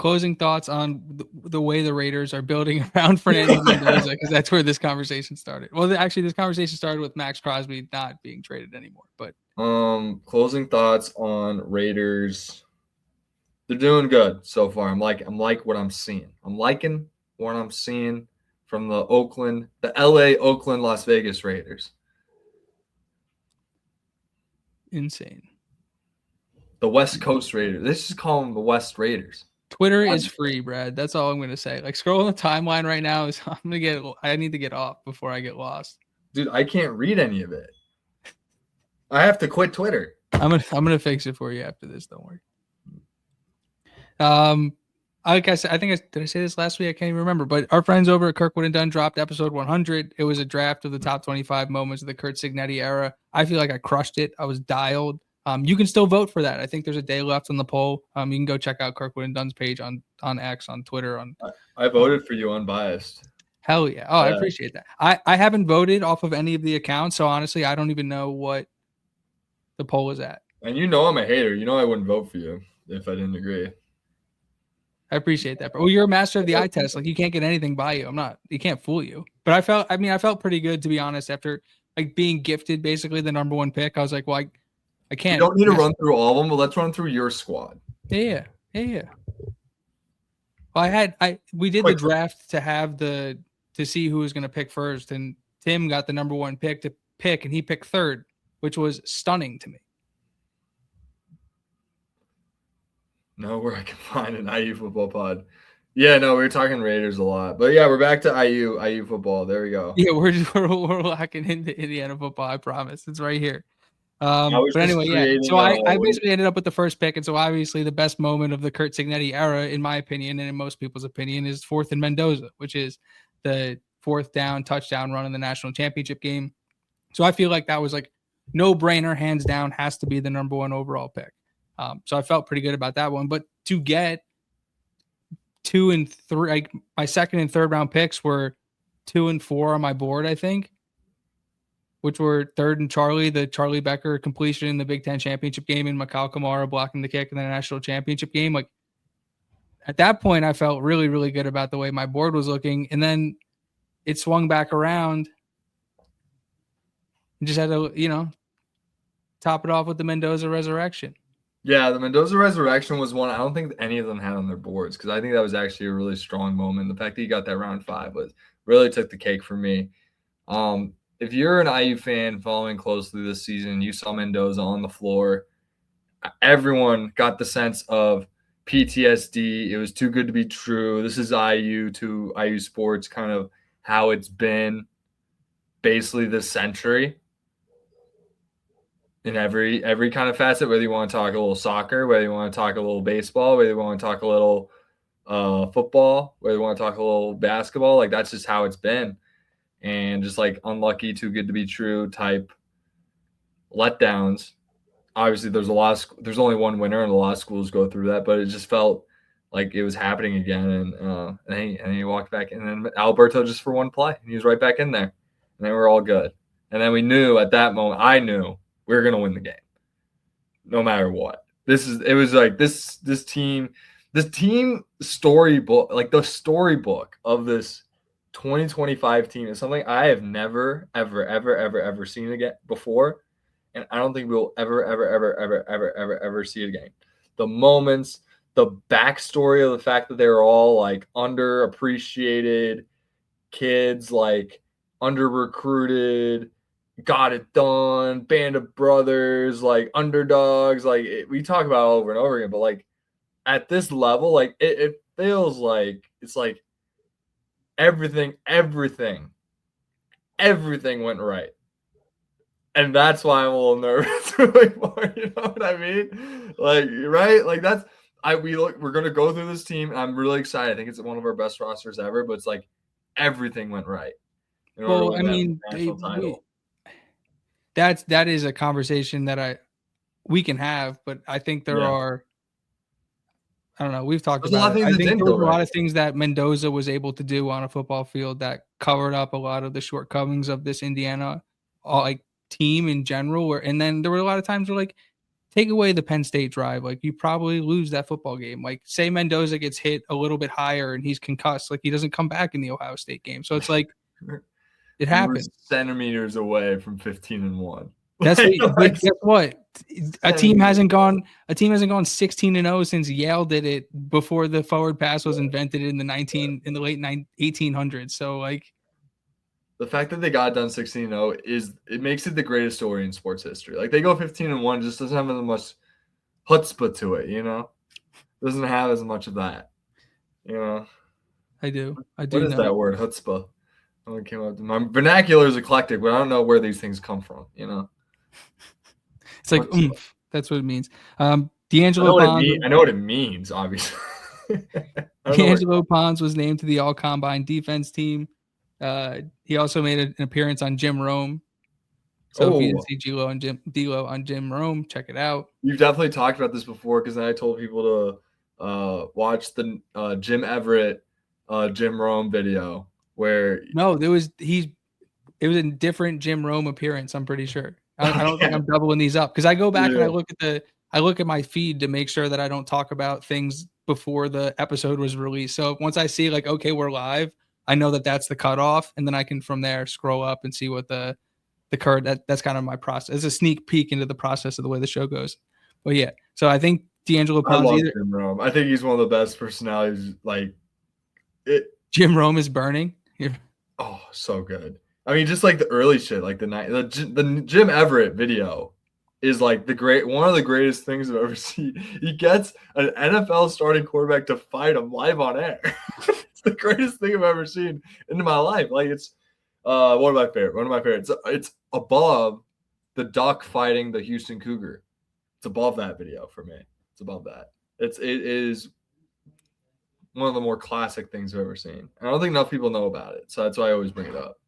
closing thoughts on the way the Raiders are building around Fernando Mendoza, because that's where this conversation started. Well, actually, this conversation started with Max Crosby not being traded anymore. But closing thoughts on Raiders. They're doing good so far. I'm like what I'm seeing. I'm liking what I'm seeing from the LA, Oakland, Las Vegas Raiders. Insane. The West Coast Raiders. Let's just call them the West Raiders. Twitter is free, Brad. That's all I'm going to say. Like, scrolling the timeline right now is I need to get off before I get lost. Dude, I can't read any of it. I have to quit Twitter. I'm gonna fix it for you after this. Don't worry. Like I said, did I say this last week? I can't even remember. But our friends over at Kirkwood and Dunn dropped episode 100. It was a draft of the top 25 moments of the Curt Cignetti era. I feel like I crushed it. I was dialed. You can still vote for that. I think there's a day left on the poll. You can go check out Kirkwood and Dunn's page on X, on Twitter. I voted for you unbiased. Hell yeah. Oh, yeah. I appreciate that. I haven't voted off of any of the accounts, so honestly, I don't even know what the poll is at. And you know I'm a hater. You know I wouldn't vote for you if I didn't agree. I appreciate that. Well, you're a master of the eye test. Like, you can't get anything by you. You can't fool you. But I felt pretty good, to be honest, after like being gifted basically the number one pick. I was like, well, I can't. You don't need to run through all of them, but let's run through your squad. Yeah. Well, we did the draft to see who was going to pick first, and Tim got the number one pick to pick, and he picked third, which was stunning to me. Know where I can find an IU football pod. Yeah, no, we were talking Raiders a lot, but yeah, we're back to IU football. There we go. Yeah, we're locking into Indiana football. I promise, it's right here. But anyway, yeah. So I basically ended up with the first pick, and so obviously the best moment of the Curt Cignetti era, in my opinion, and in most people's opinion, is 4th and Mendoza, which is the 4th down touchdown run in the national championship game. So I feel like that was like no brainer, hands down, has to be the number one overall pick. So I felt pretty good about that one. But to get 2 and 3, like my second and third round picks were 2 and 4 on my board, I think, which were third and Charlie, the Charlie Becker completion in the Big Ten championship game, and Mikal Kamara blocking the kick in the national championship game. Like, at that point, I felt really, really good about the way my board was looking. And then it swung back around and just had to, top it off with the Mendoza resurrection. Yeah, the Mendoza resurrection was one I don't think any of them had on their boards, because I think that was actually a really strong moment. The fact that you got that round 5 really took the cake for me. If you're an IU fan following closely this season, you saw Mendoza on the floor. Everyone got the sense of PTSD. It was too good to be true. This is IU sports, kind of how it's been basically this century. In every kind of facet, whether you want to talk a little soccer, whether you want to talk a little baseball, whether you want to talk a little football, whether you want to talk a little basketball, like that's just how it's been. And just like unlucky, too good to be true type letdowns. Obviously, there's only one winner, and a lot of schools go through that, but it just felt like it was happening again. And then he walked back, and then Alberto just for one play, and he was right back in there, and then we're all good. And then we knew at that moment, I knew we were gonna win the game, no matter what. It was like this team storybook, like the storybook of this 2025 team is something I have never, ever seen again before. And I don't think we'll ever see it again. The moments, the backstory of the fact that they were all like underappreciated kids, like under-recruited, got it done, band of brothers, like underdogs, like we talk about it over and over again, but like at this level, like it feels like it's like everything went right. And that's why I'm a little nervous. Like, you know what I mean? Like, right? Like we're gonna go through this team, and I'm really excited. I think it's one of our best rosters ever, but it's like everything went right. Well, I mean, that is a conversation that we can have, but I think there are. I don't know. We've talked about it. I think there were a lot of things that Mendoza was able to do on a football field that covered up a lot of the shortcomings of this Indiana team in general. And then there were a lot of times where like take away the Penn State drive, like you probably lose that football game. Like say Mendoza gets hit a little bit higher and he's concussed, like he doesn't come back in the Ohio State game. So it's like it happened. Centimeters away from 15-1. That's what, but guess what? A team hasn't gone 16-0 since Yale did it before the forward pass was invented in the late 1800s. So like the fact that they got done 16-0 it makes it the greatest story in sports history. Like they go 15-1, just doesn't have as much chutzpah to it, Doesn't have as much of that, I do. What is that word, chutzpah? No one came up. My vernacular is eclectic, but I don't know where these things come from, It's like oomph. That's what it means. D'Angelo Pons. I know what it means, obviously. D'Angelo Pons was named to the All-Combine defense team. He also made an appearance on Jim Rome. So if you didn't see D-Lo on Jim Rome, check it out. You've definitely talked about this before because I told people to watch the Jim Everett, Jim Rome video where it was a different Jim Rome appearance. I'm pretty sure. I don't think I'm doubling these up because I go back and I look at my feed to make sure that I don't talk about things before the episode was released. So once I see like, okay, we're live, I know that that's the cutoff, and then I can from there scroll up and see what the current. That's kind of my process. It's a sneak peek into the process of the way the show goes. But yeah, so I think D'Angelo Pons. I love Jim Rome. I think he's one of the best personalities. Like Jim Rome is burning. Oh, so good. I mean, just like the early shit, like the Jim Everett video is like one of the greatest things I've ever seen. He gets an NFL starting quarterback to fight him live on air. It's the greatest thing I've ever seen in my life. Like it's one of my favorites. It's above the Duck fighting the Houston Cougar. It's above that video for me. It's above that. It is one of the more classic things I've ever seen. I don't think enough people know about it, so that's why I always bring it up.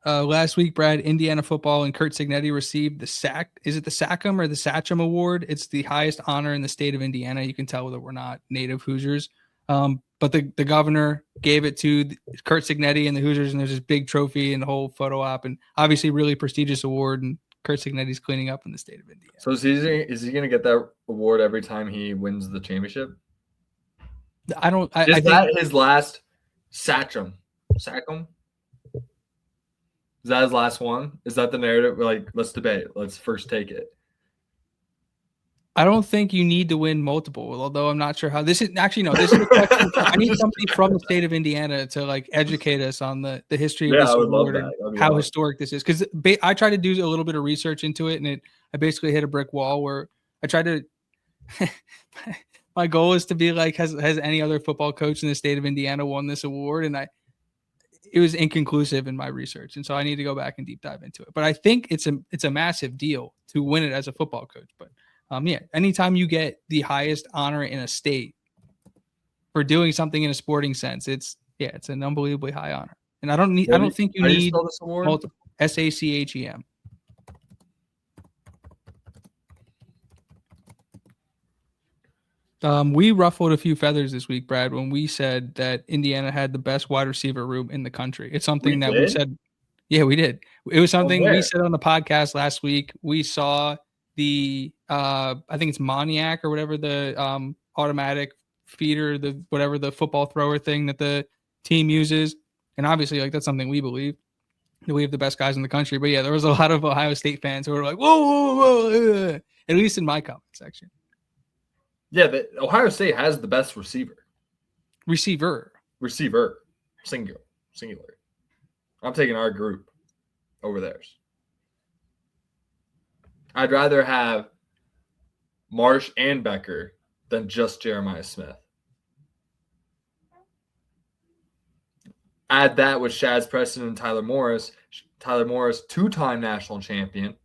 Last week, Brad, Indiana football and Curt Cignetti received the Sachem or the Sachem Award? It's the highest honor in the state of Indiana. You can tell that we're not native Hoosiers. But the governor gave it to Curt Cignetti and the Hoosiers, and there's this big trophy and the whole photo op, and obviously really prestigious award, and Curt Cignetti's cleaning up in the state of Indiana. So is he going to get that award every time he wins the championship? I think that his last Sachem? Is that his last one? Is that the narrative? Like, let's debate. Let's first take it. I don't think you need to win multiple, although I'm not sure how this is actually. No, this is a question. I need somebody from the state of Indiana to like educate us on the history of this award and how historic this is. Because I tried to do a little bit of research into it, and I basically hit a brick wall where I tried to. My goal is to be like, has any other football coach in the state of Indiana won this award? And it was inconclusive in my research, and so I need to go back and deep dive into it. But I think it's a massive deal to win it as a football coach. But anytime you get the highest honor in a state for doing something in a sporting sense, it's an unbelievably high honor. And I don't think you need multiple. Sachem. We ruffled a few feathers this week, Brad, when we said that Indiana had the best wide receiver room in the country. It's something we said. Yeah, we did. It was something we said on the podcast last week. We saw the I think it's Moniac or whatever, the automatic feeder, the football thrower thing that the team uses. And obviously, like, that's something we believe, that we have the best guys in the country. But yeah, there was a lot of Ohio State fans who were like, whoa, at least in my comment section. Yeah, Ohio State has the best receiver. Receiver. Singular. I'm taking our group over theirs. I'd rather have Marsh and Becker than just Jeremiah Smith. Add that with Shaz Preston and Tyler Morris. Tyler Morris, 2-time national champion,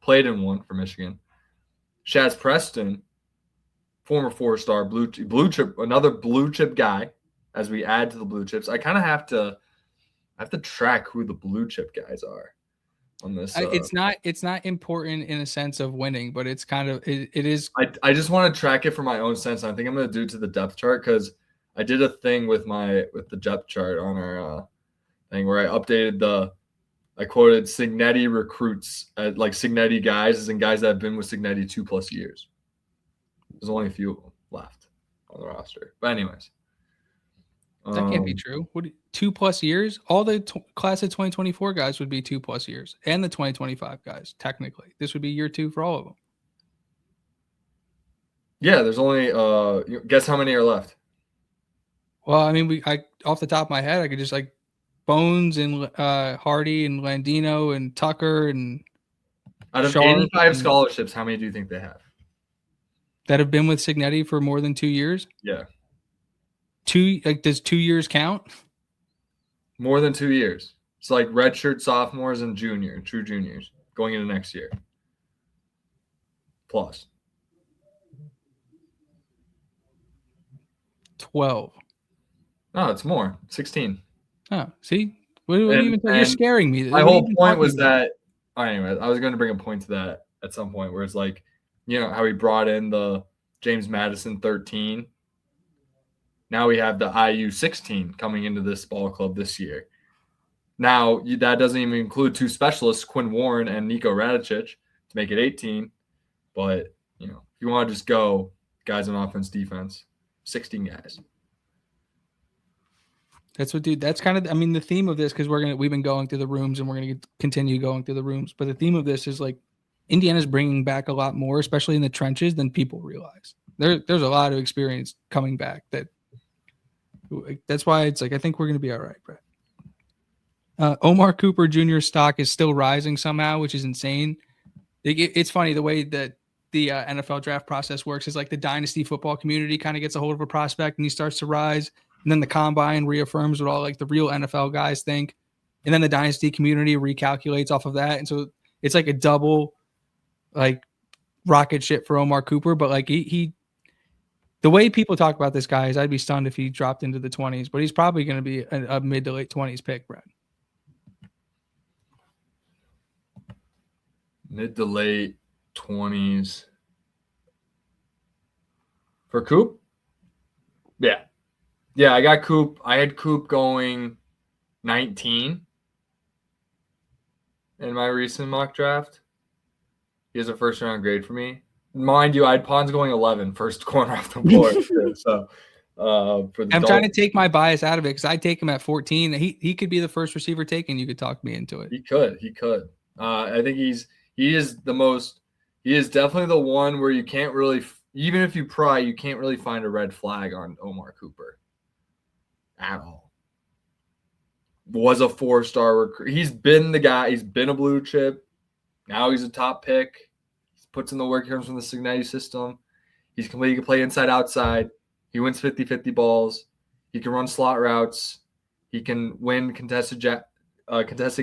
played in one for Michigan. Shaz Preston, former 4-star blue chip, another blue chip guy. As we add to the blue chips, I kind of have to track who the blue chip guys are on this. It's not important in a sense of winning, but it's kind of it is. I just want to track it for my own sense. I think I'm going to do it to the depth chart because I did a thing with the depth chart on our thing where I updated I quoted Cignetti recruits, like Cignetti guys, as in guys that have been with Cignetti 2+ years. There's only a few of them left on the roster. But anyways. That can't be true. 2+ years? All the class of 2024 guys would be 2+ years. And the 2025 guys, technically. This would be year 2 for all of them. Yeah, there's only guess how many are left? Well, I mean, off the top of my head, I could just like Bones and Hardy and Landino and Tucker and out of 85 scholarships, how many do you think they have? That have been with Cignetti for more than 2 years? Yeah. Does 2 years count? More than 2 years. It's like redshirt sophomores and true juniors going into next year. Plus 12. No, it's more. 16. Oh, see? What even you're scaring me. My whole point was that anyway, I was going to bring a point to that at some point where it's like, you know, how he brought in the James Madison 13. Now we have the IU 16 coming into this ball club this year. Now, that doesn't even include 2 specialists, Quinn Warren and Nico Radicic, to make it 18. But, you know, if you want to just go guys on offense, defense, 16 guys. That's kind of, I mean, the theme of this, because we've been going through the rooms and we're going to continue going through the rooms. But the theme of this is like Indiana's bringing back a lot more, especially in the trenches, than people realize. There's a lot of experience coming back. That's why it's like, I think we're going to be all right, Brett. Omar Cooper Jr. stock is still rising somehow, which is insane. It's funny the way that the NFL draft process works is like the dynasty football community kind of gets a hold of a prospect and he starts to rise. And then the combine reaffirms what all like the real NFL guys think. And then the dynasty community recalculates off of that. And so it's like a double like rocket ship for Omar Cooper. But like he the way people talk about this guy is I'd be stunned if he dropped into the 20s, but he's probably going to be a mid to late 20s pick, Brad. Mid to late 20s. For Coop? Yeah. Yeah, I got Coop. I had Coop going 19 in my recent mock draft. He has a first round grade for me. Mind you, I had Pons going 11, first corner off the board. So I'm trying to take my bias out of it because I take him at 14. He could be the first receiver taken. You could talk me into it. He could. I think he is definitely the one where you can't really, even if you pry, you can't really find a red flag on Omar Cooper at all. Was a 4-star recruit. He's been the guy. He's been a blue chip. Now he's a top pick. He puts in the work. He comes from the Cignetti system. He can play inside, outside. He wins 50-50 balls. He can run slot routes. He can win contested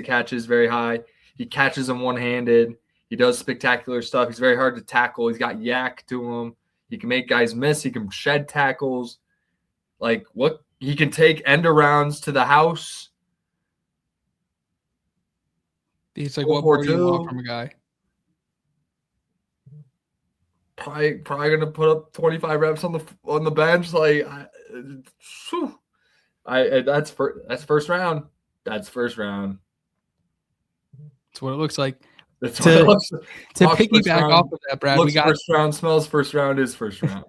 catches very high. He catches them one-handed. He does spectacular stuff. He's very hard to tackle. He's got yak to him. He can make guys miss. He can shed tackles. Like what? He can take end arounds to the house. It's like, what more do you want from a guy? Probably gonna put up 25 reps on the bench. Like, that's first round. That's first round. That's what it looks like. To piggyback off of that, Brad, we got first round smells. First round is first round.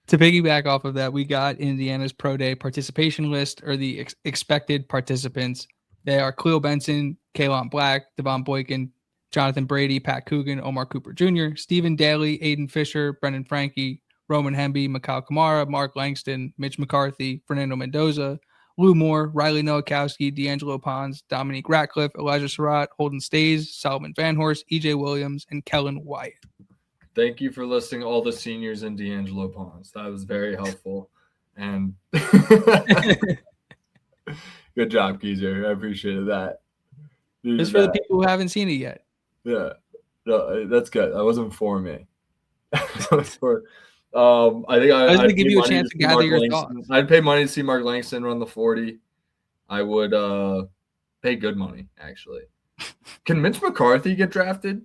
To piggyback off of that, we got Indiana's Pro Day participation list, or the expected participants. They are Khalil Benson, Kaelon Black, Devon Boykin, Jonathan Brady, Pat Coogan, Omar Cooper Jr., Stephen Daly, Aiden Fisher, Brendan Franke, Roman Hemby, Mikal Kamara, Mark Langston, Mitch McCarthy, Fernando Mendoza, Lou Moore, Riley Nowakowski, D'Angelo Pons, Dominique Ratcliffe, Elijah Surratt, Holden Stays, Solomon Van Horst, EJ Williams, and Kellen Wyatt. Thank you for listing all the seniors in D'Angelo Pons. That was very helpful. And good job, Geezer. I appreciated that. Just for the people who haven't seen it yet. Yeah. No, that's good. That wasn't for me. That was for I think I was going to give you a chance to gather your thoughts. I'd pay money to see Mark Langston run the 40. I would pay good money, actually. Can Mitch McCarthy get drafted?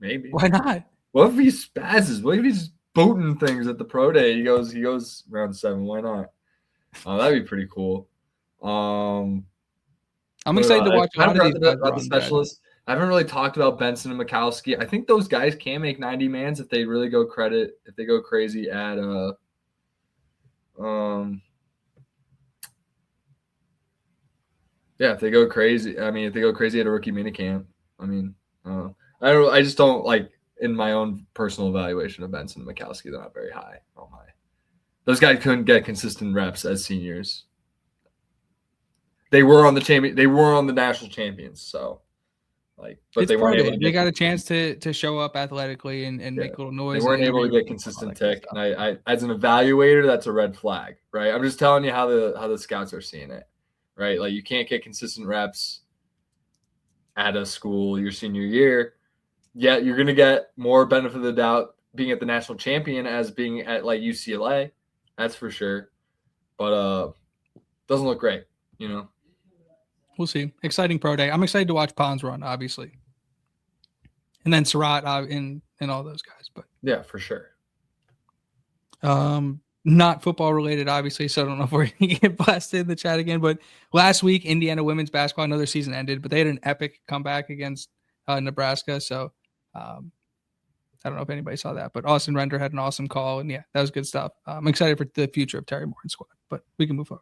Maybe. Why not? What if he spazzes? What if he's booting things at the pro day? He goes round 7. Why not? That'd be pretty cool. I'm excited to watch a lot of these guys about the specialists. I haven't really talked about Benson and Mikowski. I think those guys can make 90 mans if they really go crazy at if they go crazy. I mean, if they go crazy at a rookie minicamp. I mean, I just don't like, in my own personal evaluation of Benson and Mikowski, they're not very high. Oh my. Those guys couldn't get consistent reps as seniors. They were on the national champions, so but they weren't able to. They got a chance to show up athletically and make a little noise. They weren't able to get consistent tick. And I, as an evaluator, that's a red flag, right? I'm just telling you how the scouts are seeing it, right? Like, you can't get consistent reps at a school your senior year. Yeah, you're gonna get more benefit of the doubt being at the national champion as being at like UCLA. That's for sure. But doesn't look great, you know. We'll see. Exciting pro day. I'm excited to watch Pons run, obviously. And then Surratt and all those guys. But yeah, for sure. Not football related, obviously, so I don't know if we're going to get blasted in the chat again. But last week, Indiana women's basketball, I know their season ended, but they had an epic comeback against Nebraska. So I don't know if anybody saw that, but Austin Render had an awesome call. And yeah, that was good stuff. I'm excited for the future of Terry Morton's squad, but we can move forward.